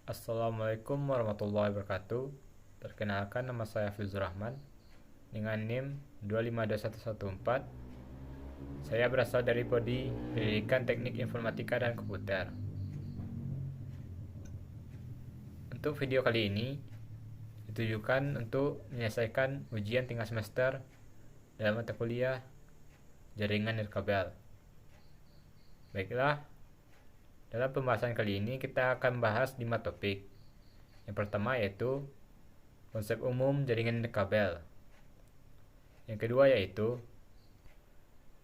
Assalamualaikum warahmatullahi wabarakatuh. Perkenalkan, nama saya Fizur Rahman dengan NIM 252114. Saya berasal dari Prodi Pendidikan Teknik Informatika dan Komputer. Untuk video kali ini ditujukan untuk menyelesaikan ujian tingkat semester dalam mata kuliah Jaringan Nirkabel. Baiklah, dalam pembahasan kali ini kita akan membahas 5 topik. Yang pertama yaitu konsep umum jaringan nirkabel. Yang kedua yaitu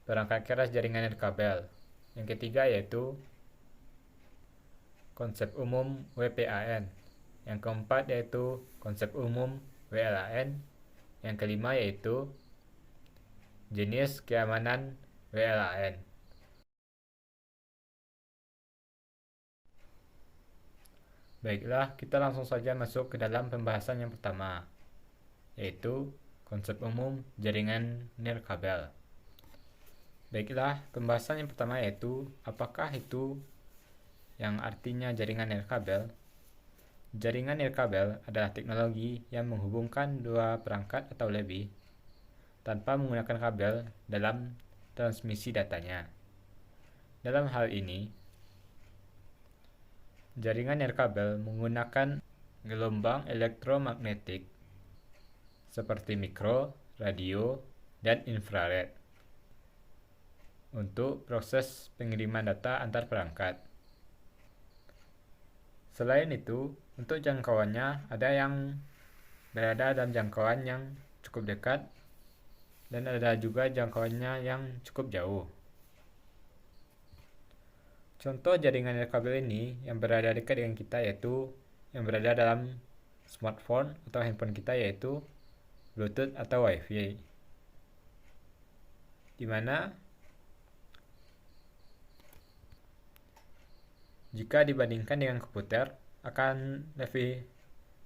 perangkat keras jaringan nirkabel. Yang ketiga yaitu konsep umum WPAN. Yang keempat yaitu konsep umum WLAN. Yang kelima yaitu jenis keamanan WLAN. Baiklah, kita langsung saja masuk ke dalam pembahasan yang pertama, yaitu konsep umum jaringan nirkabel. Baiklah, pembahasan yang pertama yaitu apakah itu yang artinya jaringan nirkabel. Jaringan nirkabel adalah teknologi yang menghubungkan dua perangkat atau lebih tanpa menggunakan kabel dalam transmisi datanya. Dalam hal ini, jaringan nirkabel menggunakan gelombang elektromagnetik seperti mikro, radio, dan infrared untuk proses pengiriman data antar perangkat. Selain itu, untuk jangkauannya ada yang berada dalam jangkauan yang cukup dekat dan ada juga jangkauannya yang cukup jauh. Contoh jaringan nirkabel ini yang berada dekat dengan kita yaitu yang berada dalam smartphone atau handphone kita yaitu Bluetooth atau Wi-Fi. Di mana jika dibandingkan dengan komputer akan lebih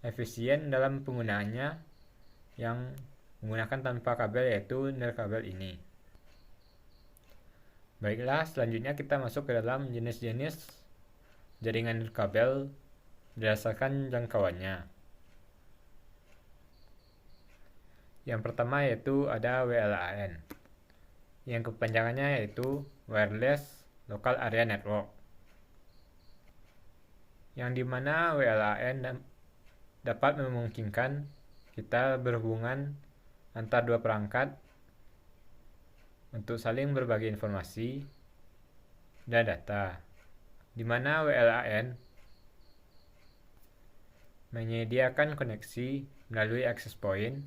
efisien dalam penggunaannya yang menggunakan tanpa kabel yaitu nirkabel ini. Baiklah, selanjutnya kita masuk ke dalam jenis-jenis jaringan nirkabel berdasarkan jangkauannya. Yang pertama yaitu ada WLAN, yang kepanjangannya yaitu Wireless Local Area Network, yang dimana WLAN dapat memungkinkan kita berhubungan antar dua perangkat untuk saling berbagi informasi dan data, di mana WLAN menyediakan koneksi melalui access point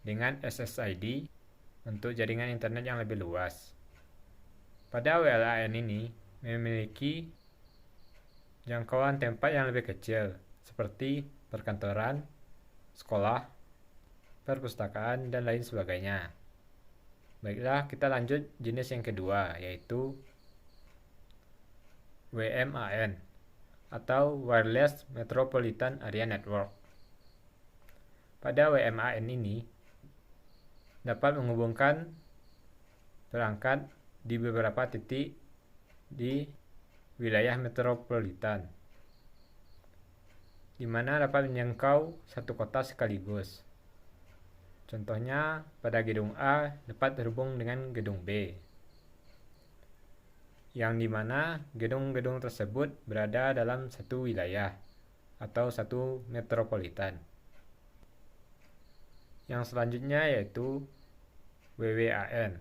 dengan SSID untuk jaringan internet yang lebih luas. Pada WLAN ini memiliki jangkauan tempat yang lebih kecil, seperti perkantoran, sekolah, perpustakaan, dan lain sebagainya. Baiklah, kita lanjut jenis yang kedua, yaitu WMAN atau Wireless Metropolitan Area Network. Pada WMAN ini dapat menghubungkan perangkat di beberapa titik di wilayah metropolitan, di mana dapat menjangkau satu kota sekaligus. Contohnya, pada gedung A dapat terhubung dengan gedung B, yang dimana gedung-gedung tersebut berada dalam satu wilayah atau satu metropolitan. Yang selanjutnya yaitu WWAN,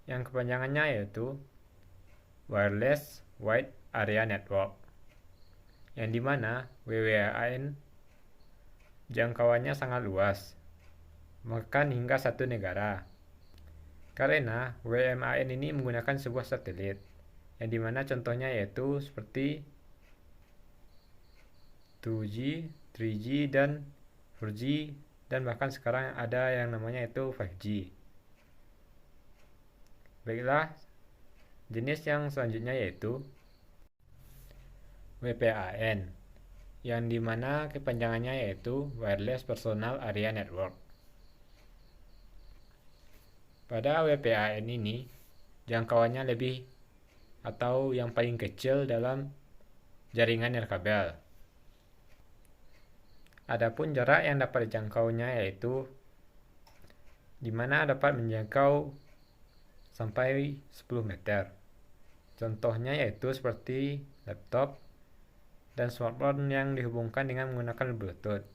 yang kepanjangannya yaitu Wireless Wide Area Network, yang dimana WWAN jangkauannya sangat luas, bahkan hingga satu negara. Karena WMAN ini menggunakan sebuah satelit, yang dimana contohnya yaitu seperti 2G, 3G, dan 4G, dan bahkan sekarang ada yang namanya itu 5G. Baiklah, jenis yang selanjutnya yaitu WPAN, yang dimana kepanjangannya yaitu Wireless Personal Area Network. Pada WPAN ini, jangkauannya lebih atau yang paling kecil dalam jaringan nirkabel, Adapun jarak yang dapat dijangkaunya yaitu di mana dapat menjangkau sampai 10 meter. Contohnya yaitu seperti laptop dan smartphone yang dihubungkan dengan menggunakan Bluetooth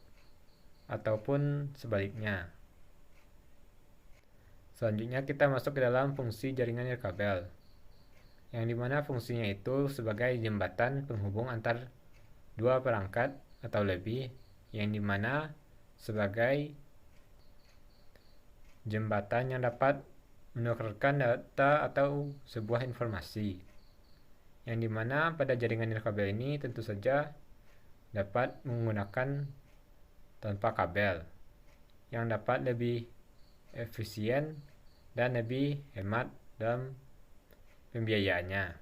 ataupun sebaliknya. Selanjutnya kita masuk ke dalam fungsi jaringan nirkabel, yang dimana fungsinya itu sebagai jembatan penghubung antar dua perangkat atau lebih, yang dimana sebagai jembatan yang dapat menukarkan data atau sebuah informasi, yang dimana pada jaringan nirkabel ini tentu saja dapat menggunakan tanpa kabel, yang dapat lebih efisien dan lebih hemat dalam pembiayaannya.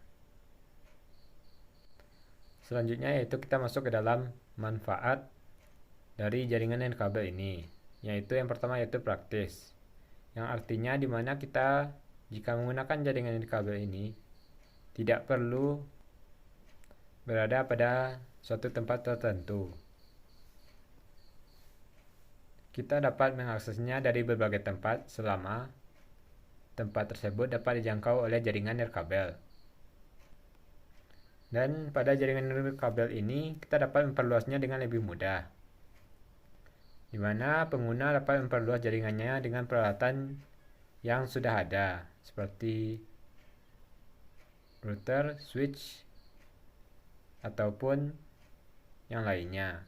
Selanjutnya yaitu kita masuk ke dalam manfaat dari jaringan nirkabel ini, yaitu yang pertama yaitu praktis, yang artinya dimana kita jika menggunakan jaringan nirkabel ini tidak perlu berada pada suatu tempat tertentu. Kita dapat mengaksesnya dari berbagai tempat selama tempat tersebut dapat dijangkau oleh jaringan nirkabel. Dan pada jaringan nirkabel ini kita dapat memperluasnya dengan lebih mudah, di mana pengguna dapat memperluas jaringannya dengan peralatan yang sudah ada, seperti router, switch, ataupun yang lainnya,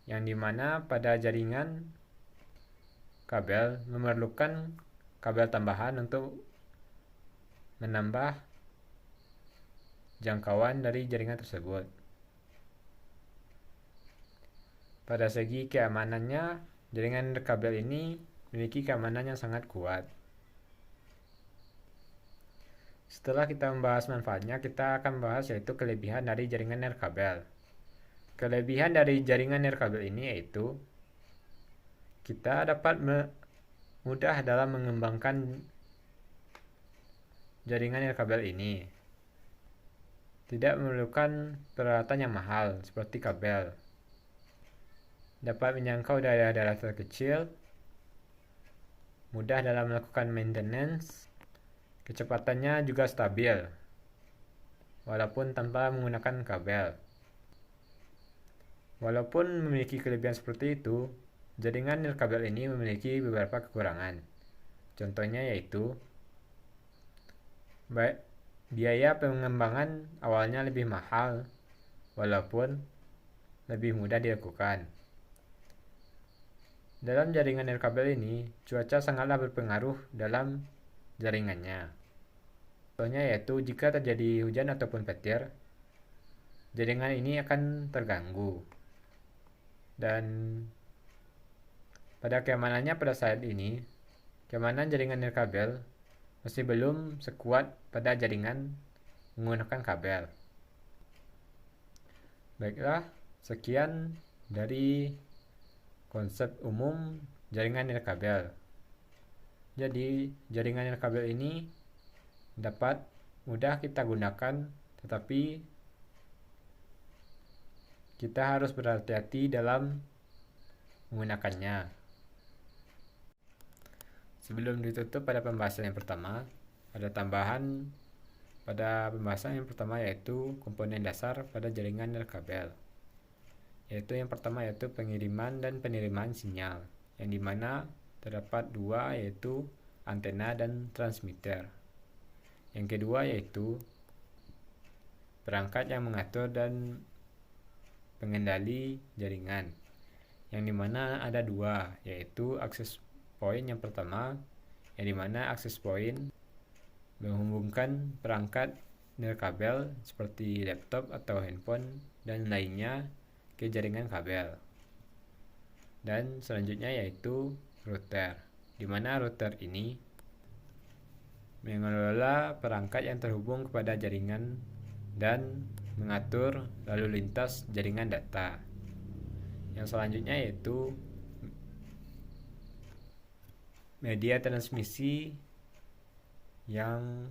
yang dimana pada jaringan kabel memerlukan kabel tambahan untuk menambah jangkauan dari jaringan tersebut. Pada segi keamanannya, jaringan kabel ini memiliki keamanan yang sangat kuat. Setelah kita membahas manfaatnya, kita akan membahas yaitu kelebihan dari jaringan nirkabel. Kelebihan dari jaringan nirkabel ini yaitu kita dapat mudah dalam mengembangkan jaringan nirkabel ini. Tidak memerlukan peralatan yang mahal seperti kabel. Dapat menjangkau daerah-daerah terkecil, mudah dalam melakukan maintenance, kecepatannya juga stabil, walaupun tanpa menggunakan kabel. Walaupun memiliki kelebihan seperti itu, jaringan nirkabel ini memiliki beberapa kekurangan. Contohnya yaitu biaya pengembangan awalnya lebih mahal, walaupun lebih mudah dilakukan. Dalam jaringan nirkabel ini, cuaca sangatlah berpengaruh dalam jaringannya. Contohnya yaitu jika terjadi hujan ataupun petir, jaringan ini akan terganggu. Dan pada keamanannya pada saat ini, keamanan jaringan nirkabel masih belum sekuat pada jaringan menggunakan kabel. Baiklah, sekian dari konsep umum jaringan nirkabel. Jadi, jaringan nirkabel ini dapat mudah kita gunakan, tetapi kita harus berhati-hati dalam menggunakannya. Sebelum ditutup pada pembahasan yang pertama, ada tambahan pada pembahasan yang pertama yaitu komponen dasar pada jaringan nirkabel. Yaitu yang pertama yaitu pengiriman dan penerimaan sinyal, yang dimana terdapat dua yaitu antena dan transmitter. Yang kedua yaitu perangkat yang mengatur dan pengendali jaringan, yang dimana ada dua yaitu access point yang pertama, yang dimana access point menghubungkan perangkat nirkabel seperti laptop atau handphone dan lainnya ke jaringan kabel. Dan selanjutnya yaitu router, di mana router ini mengelola perangkat yang terhubung kepada jaringan dan mengatur lalu lintas jaringan data. Yang selanjutnya yaitu media transmisi yang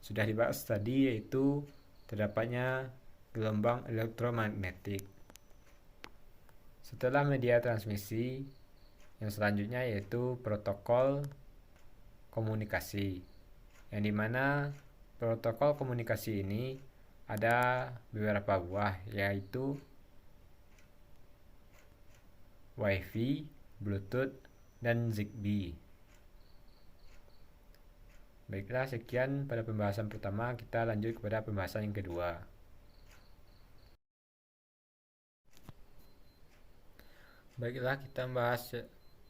sudah dibahas tadi, yaitu terdapatnya gelombang elektromagnetik. Setelah media transmisi, yang selanjutnya yaitu protokol komunikasi, yang dimana protokol komunikasi ini ada beberapa buah, yaitu Wi-Fi, Bluetooth, dan Zigbee. Baiklah, sekian pada pembahasan pertama. Kita lanjut kepada pembahasan yang kedua. Baiklah, kita membahas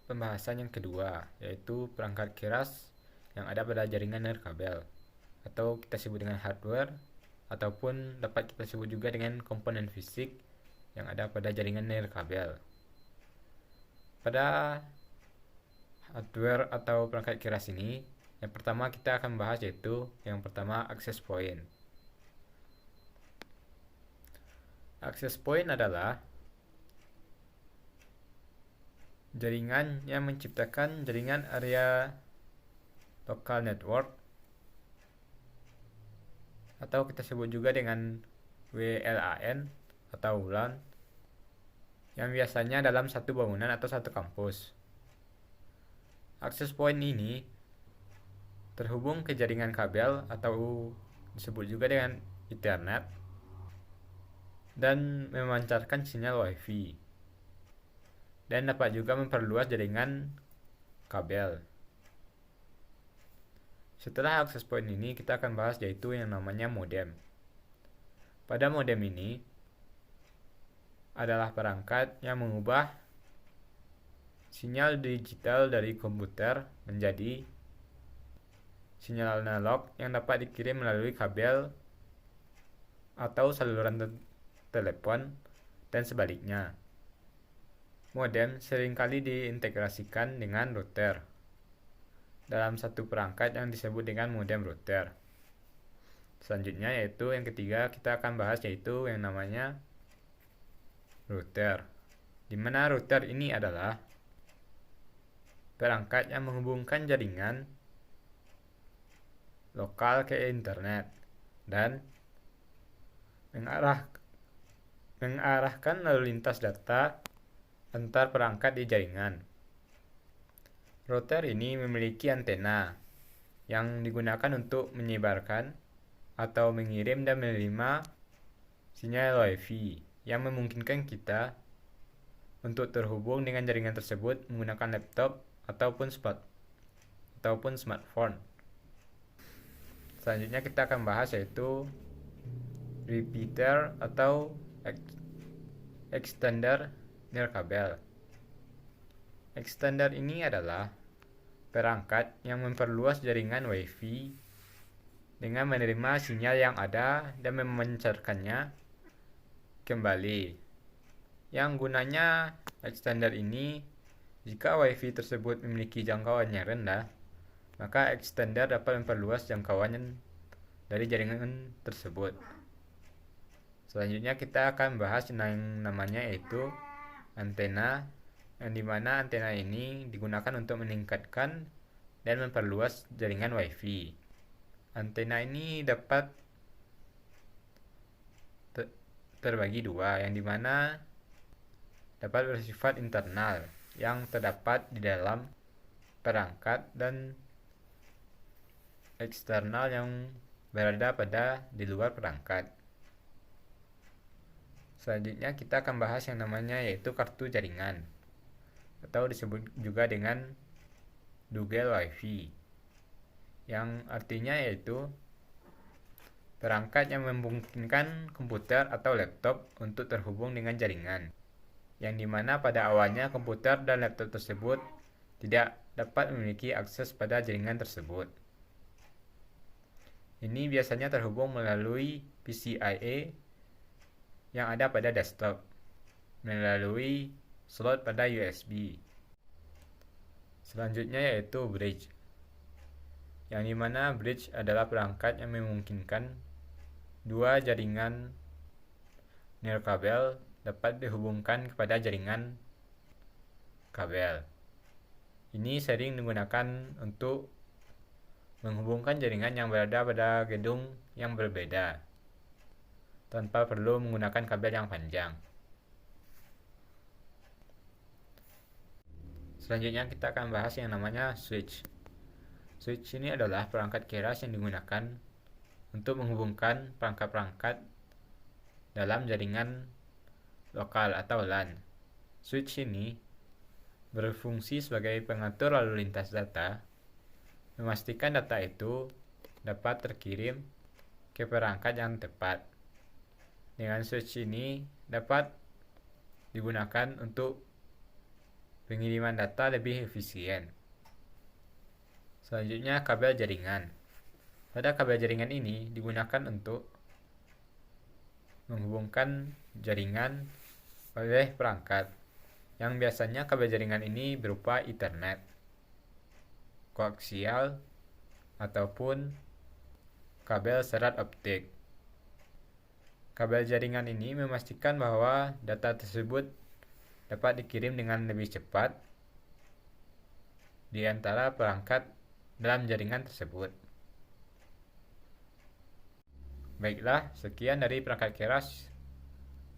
pembahasan yang kedua, yaitu perangkat keras yang ada pada jaringan nirkabel, atau kita sebut dengan hardware, ataupun dapat kita sebut juga dengan komponen fisik yang ada pada jaringan nirkabel. Pada hardware atau perangkat keras ini, yang pertama kita akan bahas yaitu yang pertama access point. Access point adalah jaringan yang menciptakan jaringan area local network, atau kita sebut juga dengan WLAN atau WLAN, yang biasanya dalam satu bangunan atau satu kampus. Access point ini terhubung ke jaringan kabel atau disebut juga dengan Ethernet dan memancarkan sinyal Wi-Fi, dan dapat juga memperluas jaringan kabel. Setelah access point ini, kita akan bahas yaitu yang namanya modem. Pada modem ini adalah perangkat yang mengubah sinyal digital dari komputer menjadi sinyal analog yang dapat dikirim melalui kabel atau saluran telepon dan sebaliknya. Modem seringkali diintegrasikan dengan router dalam satu perangkat yang disebut dengan modem router. Selanjutnya yaitu yang ketiga kita akan bahas yaitu yang namanya router, di mana router ini adalah perangkat yang menghubungkan jaringan lokal ke internet dan mengarahkan lalu lintas data antar perangkat di jaringan. Router ini memiliki antena yang digunakan untuk menyebarkan atau mengirim dan menerima sinyal Wi-Fi yang memungkinkan kita untuk terhubung dengan jaringan tersebut menggunakan laptop ataupun smartphone. Selanjutnya kita akan bahas yaitu repeater atau extender nirkabel. Extender ini adalah perangkat yang memperluas jaringan Wi-Fi dengan menerima sinyal yang ada dan memancarkannya kembali. Yang gunanya extender ini, jika Wi-Fi tersebut memiliki jangkauan yang rendah, maka extender dapat memperluas jangkauan dari jaringan tersebut. Selanjutnya kita akan bahas yang namanya yaitu antena, yang dimana antena ini digunakan untuk meningkatkan dan memperluas jaringan Wi-Fi. Antena ini dapat terbagi dua, yang dimana dapat bersifat internal yang terdapat di dalam perangkat dan eksternal yang berada di luar perangkat. Selanjutnya kita akan bahas yang namanya yaitu kartu jaringan, atau disebut juga dengan Double Wi-Fi, yang artinya yaitu perangkat yang memungkinkan komputer atau laptop untuk terhubung dengan jaringan, yang dimana pada awalnya komputer dan laptop tersebut tidak dapat memiliki akses pada jaringan tersebut. Ini biasanya terhubung melalui PCIe yang ada pada desktop, melalui slot pada USB. Selanjutnya yaitu bridge, yang dimana bridge adalah perangkat yang memungkinkan dua jaringan nirkabel dapat dihubungkan kepada jaringan kabel. Ini sering digunakan untuk menghubungkan jaringan yang berada pada gedung yang berbeda tanpa perlu menggunakan kabel yang panjang. Selanjutnya kita akan bahas yang namanya switch. Switch ini adalah perangkat keras yang digunakan untuk menghubungkan perangkat-perangkat dalam jaringan lokal atau LAN. Switch ini berfungsi sebagai pengatur lalu lintas data, memastikan data itu dapat terkirim ke perangkat yang tepat. Dengan switch ini dapat digunakan untuk pengiriman data lebih efisien. Selanjutnya, kabel jaringan. Pada kabel jaringan ini digunakan untuk menghubungkan jaringan oleh perangkat, yang biasanya kabel jaringan ini berupa Ethernet, koaksial, ataupun kabel serat optik. Kabel jaringan ini memastikan bahwa data tersebut dapat dikirim dengan lebih cepat di antara perangkat dalam jaringan tersebut. Baiklah, sekian dari perangkat keras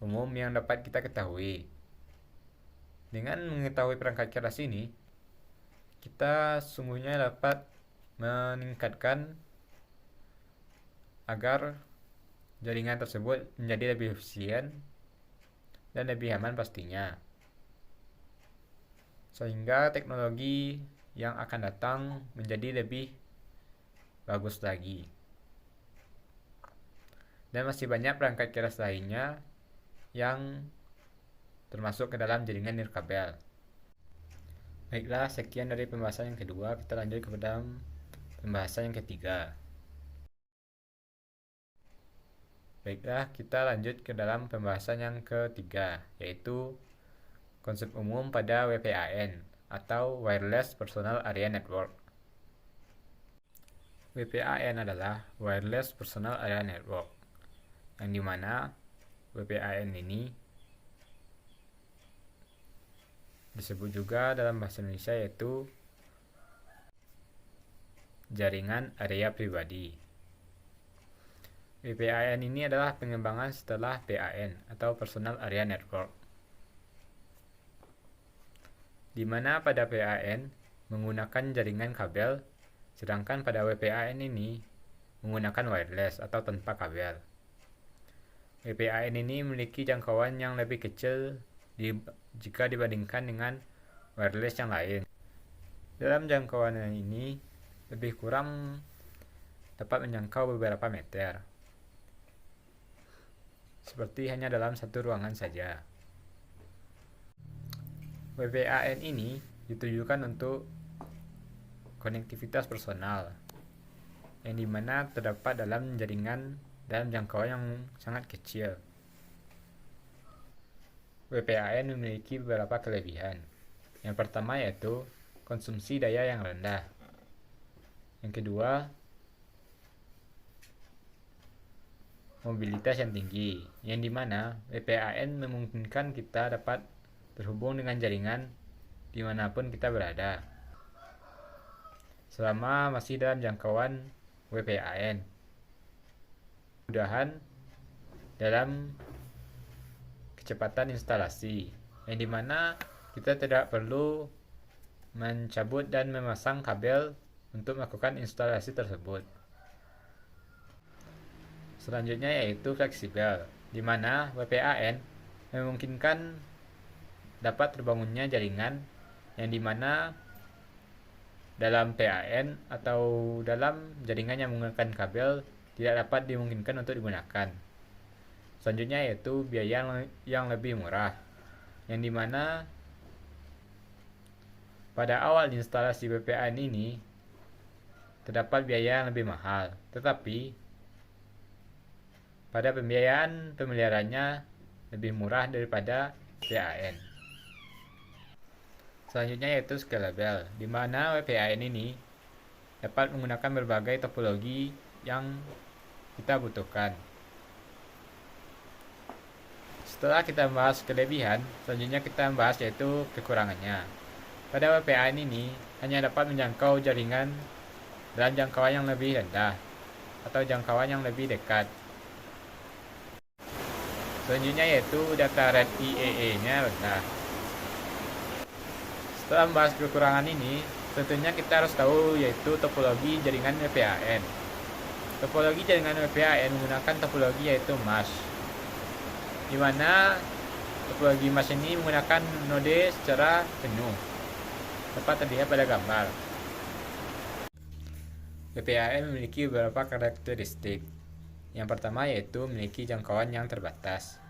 umum yang dapat kita ketahui. Dengan mengetahui perangkat keras ini, kita sungguhnya dapat meningkatkan agar jaringan tersebut menjadi lebih efisien dan lebih aman pastinya. Sehingga teknologi yang akan datang menjadi lebih bagus lagi. Dan masih banyak perangkat keras lainnya yang termasuk ke dalam jaringan nirkabel. Baiklah, sekian dari pembahasan yang kedua. Kita lanjut kepada pembahasan yang ketiga. Baiklah, kita lanjut ke dalam pembahasan yang ketiga, yaitu konsep umum pada WPAN atau Wireless Personal Area Network. WPAN adalah Wireless Personal Area Network, yang dimana WPAN ini disebut juga dalam bahasa Indonesia yaitu jaringan area pribadi. WPAN ini adalah pengembangan setelah PAN atau Personal Area Network, di mana pada PAN menggunakan jaringan kabel, sedangkan pada WPAN ini menggunakan wireless atau tanpa kabel. WPAN ini memiliki jangkauan yang lebih kecil jika dibandingkan dengan wireless yang lain. Dalam jangkauan ini lebih kurang dapat menjangkau beberapa meter, seperti hanya dalam satu ruangan saja. WPAN ini ditujukan untuk konektivitas personal, yang dimana terdapat dalam jaringan dalam jangkauan yang sangat kecil. WPAN memiliki beberapa kelebihan. Yang pertama yaitu konsumsi daya yang rendah. Yang kedua, mobilitas yang tinggi, yang dimana WPAN memungkinkan kita dapat terhubung dengan jaringan dimanapun kita berada, selama masih dalam jangkauan WPAN. Kemudahan dalam kecepatan instalasi, yang dimana kita tidak perlu mencabut dan memasang kabel untuk melakukan instalasi tersebut. Selanjutnya yaitu fleksibel, di mana WPAN memungkinkan dapat terbangunnya jaringan, yang dimana dalam PAN atau dalam jaringan yang menggunakan kabel tidak dapat dimungkinkan untuk digunakan. Selanjutnya yaitu biaya yang lebih murah, yang dimana pada awal instalasi WPAN ini terdapat biaya yang lebih mahal, tetapi pada pembiayaan pemeliharaannya lebih murah daripada PAN. Selanjutnya yaitu scalable, di mana WPAN ini dapat menggunakan berbagai topologi yang kita butuhkan. Setelah kita membahas kelebihan, selanjutnya kita membahas yaitu kekurangannya. Pada WPAN ini hanya dapat menjangkau jaringan dalam jangkauan yang lebih rendah atau jangkauan yang lebih dekat. Selanjutnya yaitu data rate IEE-nya rendah. Setelah membahas kekurangan ini, tentunya kita harus tahu yaitu topologi jaringan WPAN. Topologi jaringan WPAN menggunakan topologi yaitu MASH, di mana topologi MASH ini menggunakan node secara penuh, dapat terlihat pada gambar. WPAN memiliki beberapa karakteristik. Yang pertama yaitu memiliki jangkauan yang terbatas.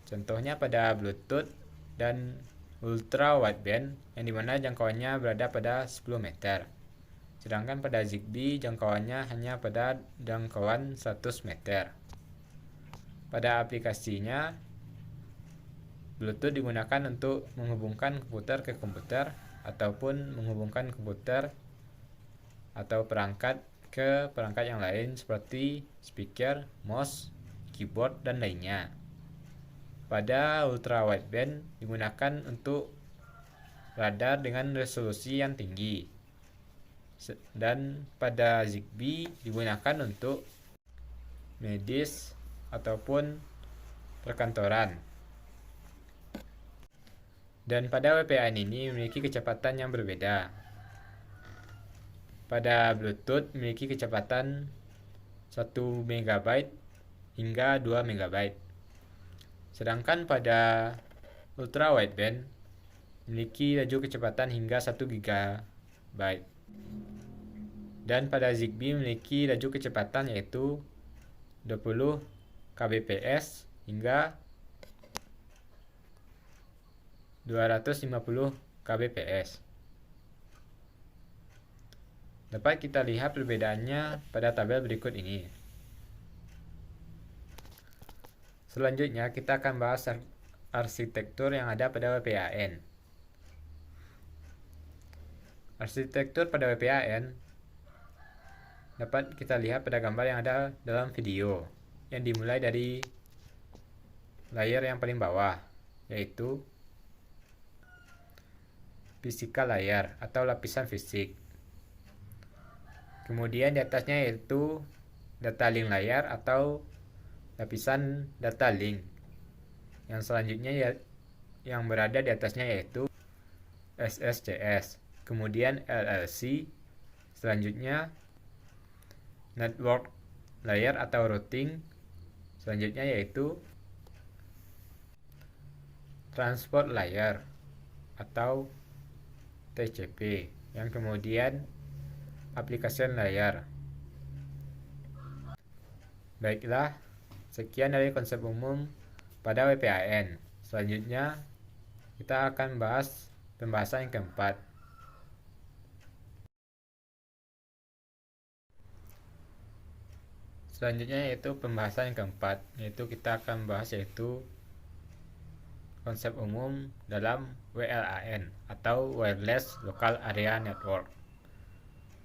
Contohnya pada Bluetooth dan ultra wideband, yang dimana jangkauannya berada pada 10 meter. Sedangkan pada Zigbee jangkauannya hanya pada jangkauan 100 meter. Pada aplikasinya, Bluetooth digunakan untuk menghubungkan komputer ke komputer ataupun menghubungkan komputer atau perangkat ke perangkat yang lain seperti speaker, mouse, keyboard, dan lainnya. Pada ultra wideband digunakan untuk radar dengan resolusi yang tinggi. Dan pada Zigbee digunakan untuk medis ataupun perkantoran. Dan pada WPAN ini memiliki kecepatan yang berbeda. Pada Bluetooth memiliki kecepatan 1 MB hingga 2 MB. Sedangkan pada ultra wideband memiliki laju kecepatan hingga 1 GB. Dan pada Zigbee memiliki laju kecepatan yaitu 20 kbps hingga 250 kbps. Dapat kita lihat perbedaannya pada tabel berikut ini. Selanjutnya kita akan bahas arsitektur yang ada pada WPAN. Arsitektur pada WPAN dapat kita lihat pada gambar yang ada dalam video, yang dimulai dari layer yang paling bawah, yaitu physical layer atau lapisan fisik. Kemudian di atasnya yaitu data link layer atau lapisan data link. Yang selanjutnya yang berada di atasnya yaitu SSCS. Kemudian LLC. Selanjutnya network layer atau routing. Selanjutnya yaitu transport layer atau TCP. Yang kemudian application layer. Baiklah, sekian dari konsep umum pada WPAN. Selanjutnya, kita akan bahas pembahasan yang keempat. Selanjutnya yaitu pembahasan yang keempat, yaitu kita akan bahas yaitu konsep umum dalam WLAN atau Wireless Local Area Network.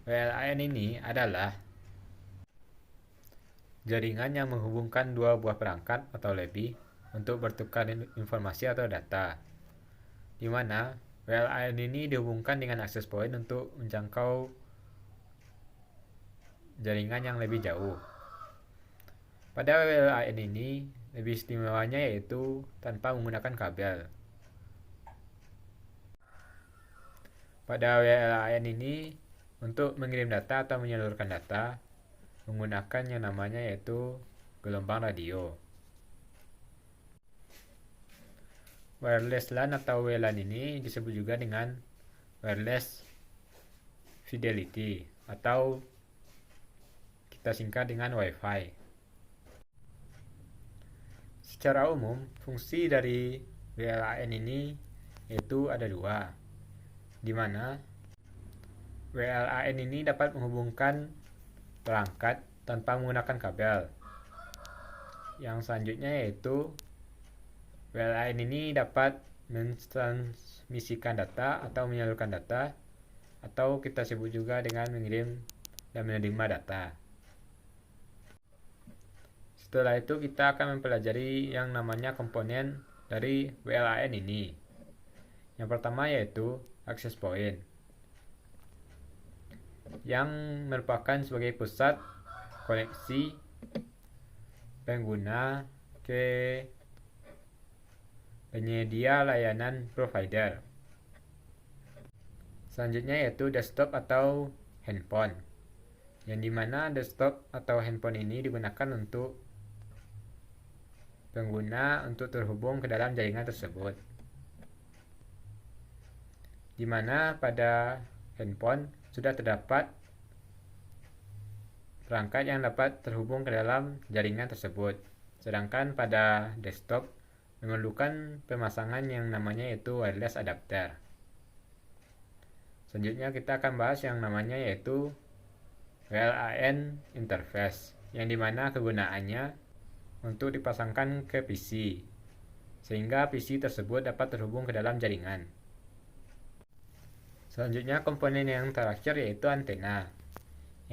WLAN ini adalah jaringan yang menghubungkan dua buah perangkat atau lebih untuk bertukar informasi atau data, di mana WLAN ini dihubungkan dengan access point untuk menjangkau jaringan yang lebih jauh. Pada WLAN ini lebih istimewanya yaitu tanpa menggunakan kabel. Pada WLAN ini untuk mengirim data atau menyalurkan data menggunakan yang namanya yaitu gelombang radio. Wireless LAN atau WLAN ini disebut juga dengan wireless fidelity atau kita singkat dengan Wi-Fi. Secara umum, fungsi dari WLAN ini yaitu ada dua, di mana WLAN ini dapat menghubungkan perangkat tanpa menggunakan kabel. Yang selanjutnya yaitu WLAN ini dapat mentransmisikan data atau menyalurkan data, atau kita sebut juga dengan mengirim dan menerima data. Setelah itu kita akan mempelajari yang namanya komponen dari WLAN ini. Yang pertama yaitu access point, yang merupakan sebagai pusat koneksi pengguna ke penyedia layanan provider. Selanjutnya yaitu desktop atau handphone, yang dimana desktop atau handphone ini digunakan untuk pengguna untuk terhubung ke dalam jaringan tersebut, dimana pada handphone sudah terdapat perangkat yang dapat terhubung ke dalam jaringan tersebut, sedangkan pada desktop memerlukan pemasangan yang namanya yaitu wireless adapter. Selanjutnya kita akan bahas yang namanya yaitu WLAN interface, yang dimana kegunaannya untuk dipasangkan ke PC, sehingga PC tersebut dapat terhubung ke dalam jaringan. Selanjutnya komponen yang terakhir yaitu antena,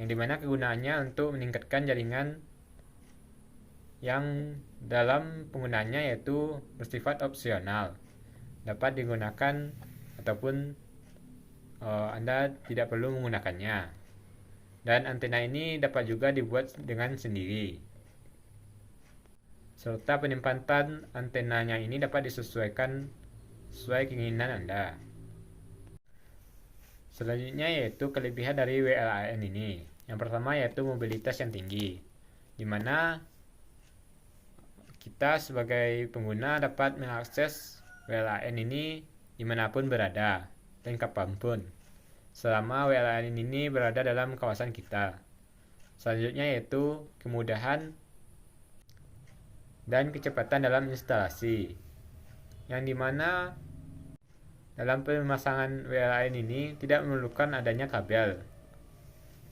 yang dimana kegunaannya untuk meningkatkan jaringan yang dalam penggunaannya yaitu bersifat opsional, dapat digunakan ataupun Anda tidak perlu menggunakannya. Dan antena ini dapat juga dibuat dengan sendiri, serta penempatan antenanya ini dapat disesuaikan sesuai keinginan Anda. Selanjutnya yaitu kelebihan dari WLAN ini. Yang pertama yaitu mobilitas yang tinggi, di mana kita sebagai pengguna dapat mengakses WLAN ini dimanapun berada dan kapanpun, selama WLAN ini berada dalam kawasan kita. Selanjutnya yaitu kemudahan dan kecepatan dalam instalasi, yang dimana dalam pemasangan WLAN ini tidak memerlukan adanya kabel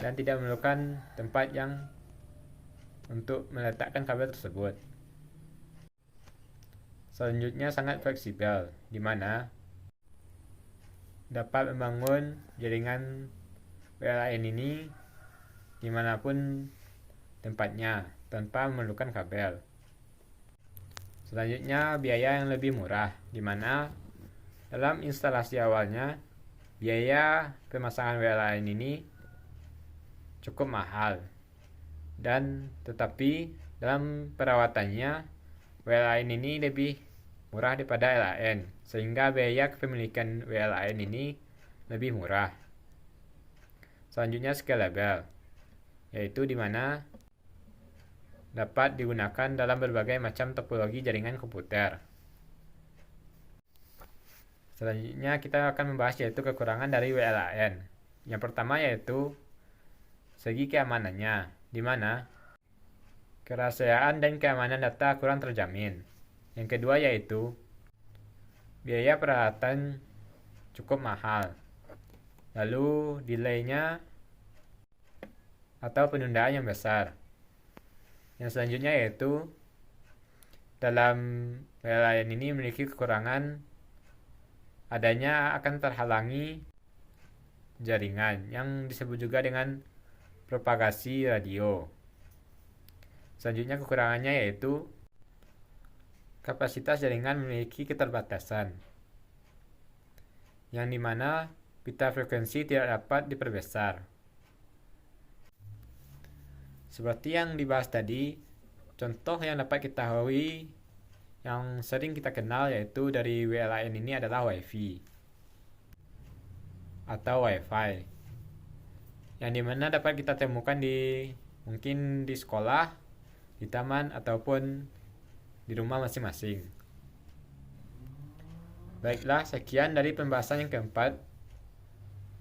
dan tidak memerlukan tempat yang untuk meletakkan kabel tersebut. Selanjutnya sangat fleksibel, di mana dapat membangun jaringan WLAN ini dimanapun tempatnya tanpa memerlukan kabel. Selanjutnya biaya yang lebih murah, di mana dalam instalasi awalnya biaya pemasangan WLAN ini cukup mahal, dan tetapi dalam perawatannya WLAN ini lebih murah daripada LAN, sehingga biaya kepemilikan WLAN ini lebih murah. Selanjutnya scalable, yaitu di mana dapat digunakan dalam berbagai macam topologi jaringan komputer. Selanjutnya kita akan membahas yaitu kekurangan dari WLAN. Yang pertama yaitu segi keamanannya, di mana kerahasiaan dan keamanan data kurang terjamin. Yang kedua yaitu biaya peralatan cukup mahal, lalu delay-nya atau penundaan yang besar. Yang selanjutnya yaitu dalam WLAN ini memiliki kekurangan adanya akan terhalangi jaringan, yang disebut juga dengan propagasi radio. Selanjutnya kekurangannya yaitu kapasitas jaringan memiliki keterbatasan, yang dimana pita frekuensi tidak dapat diperbesar. Seperti yang dibahas tadi, contoh yang dapat kita ketahui yang sering kita kenal yaitu dari WLAN ini adalah WiFi atau Wi-Fi, yang dimana dapat kita temukan mungkin di sekolah, di taman, ataupun di rumah masing-masing. Baiklah, sekian dari pembahasan yang keempat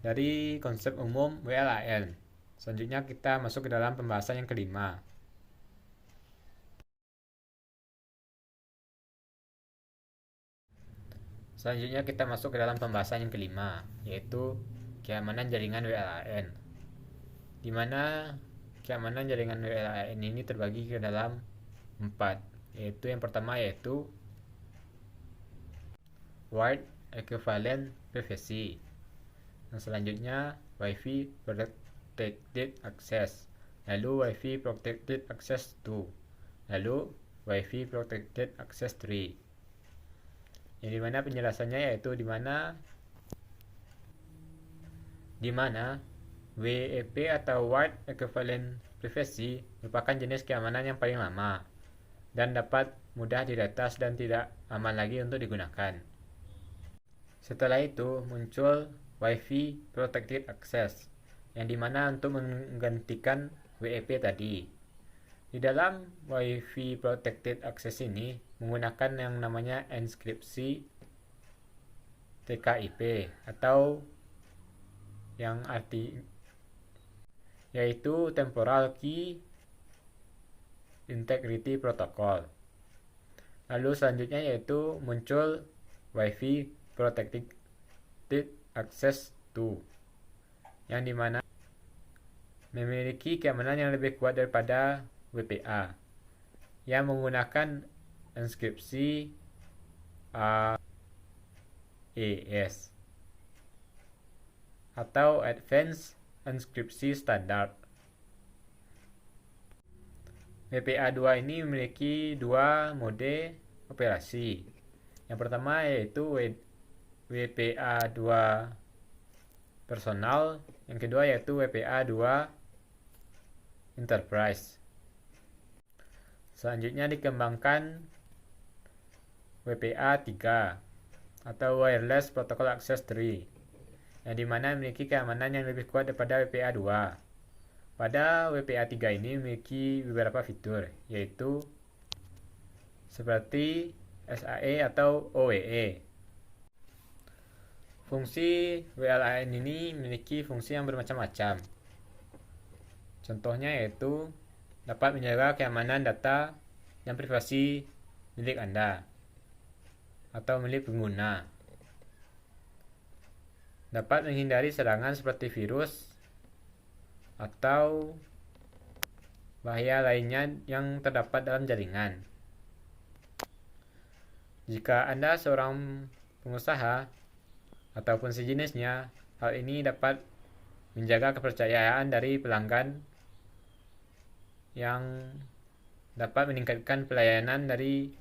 dari konsep umum WLAN. Selanjutnya kita masuk ke dalam pembahasan yang kelima. Selanjutnya kita masuk ke dalam pembahasan yang kelima, yaitu keamanan jaringan WLAN. Di mana keamanan jaringan WLAN ini terbagi ke dalam 4, yaitu yang pertama yaitu Wide Equivalent Privacy. Yang selanjutnya Wi-Fi Protected Access, lalu Wi-Fi Protected Access 2, lalu Wi-Fi Protected Access 3. Yang dimana penjelasannya yaitu dimana WEP atau Wide Equivalent Privacy merupakan jenis keamanan yang paling lama dan dapat mudah diretas dan tidak aman lagi untuk digunakan. Setelah itu muncul Wi-Fi Protected Access, yang dimana untuk menggantikan WEP tadi. Di dalam Wi-Fi Protected Access ini menggunakan yang namanya enkripsi TKIP atau yang yaitu Temporal Key Integrity Protocol. Lalu selanjutnya yaitu muncul Wi-Fi Protected Access 2, yang dimana memiliki keamanan yang lebih kuat daripada WPA, yang menggunakan enkripsi AES atau Advanced Enkripsi Standard. WPA 2 ini memiliki dua mode operasi. Yang pertama yaitu WPA 2 personal, yang kedua yaitu WPA 2 enterprise. Selanjutnya dikembangkan WPA 3 atau Wireless Protocol Access 3, yang dimana memiliki keamanan yang lebih kuat daripada WPA 2. Pada WPA 3 ini memiliki beberapa fitur, yaitu seperti SAE atau OWE. Fungsi WLAN ini memiliki fungsi yang bermacam-macam. Contohnya yaitu dapat menjaga keamanan data dan privasi milik Anda atau milik pengguna. Dapat menghindari serangan seperti virus atau bahaya lainnya yang terdapat dalam jaringan. Jika Anda seorang pengusaha ataupun sejenisnya, hal ini dapat menjaga kepercayaan dari pelanggan yang dapat meningkatkan pelayanan dari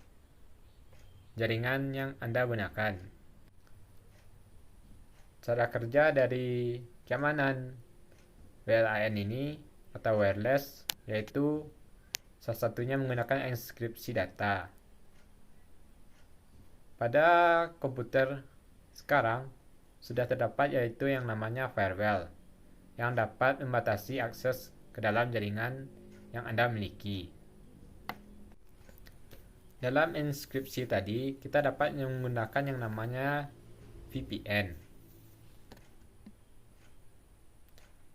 jaringan yang Anda gunakan. Cara kerja dari keamanan WLAN ini atau wireless yaitu salah satunya menggunakan enkripsi data. Pada komputer sekarang sudah terdapat yaitu yang namanya firewall, yang dapat membatasi akses ke dalam jaringan yang Anda miliki. Dalam enkripsi tadi, kita dapat menggunakan yang namanya VPN,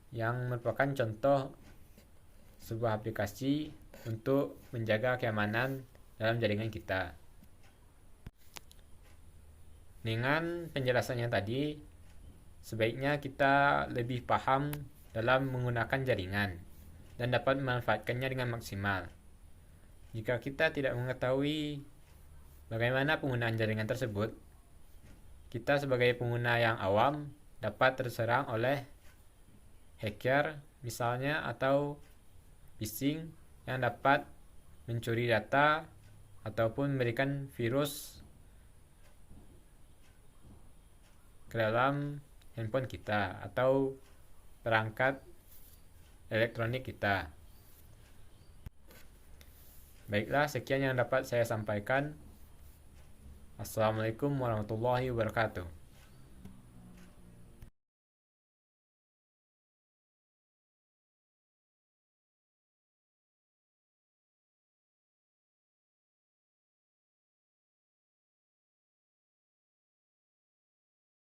yang merupakan contoh sebuah aplikasi untuk menjaga keamanan dalam jaringan kita. Dengan penjelasannya tadi, sebaiknya kita lebih paham dalam menggunakan jaringan dan dapat memanfaatkannya dengan maksimal. Jika kita tidak mengetahui bagaimana penggunaan jaringan tersebut, kita sebagai pengguna yang awam dapat terserang oleh hacker misalnya atau phishing yang dapat mencuri data ataupun memberikan virus ke dalam handphone kita atau perangkat elektronik kita. Baiklah, sekian yang dapat saya sampaikan. Assalamualaikum warahmatullahi wabarakatuh.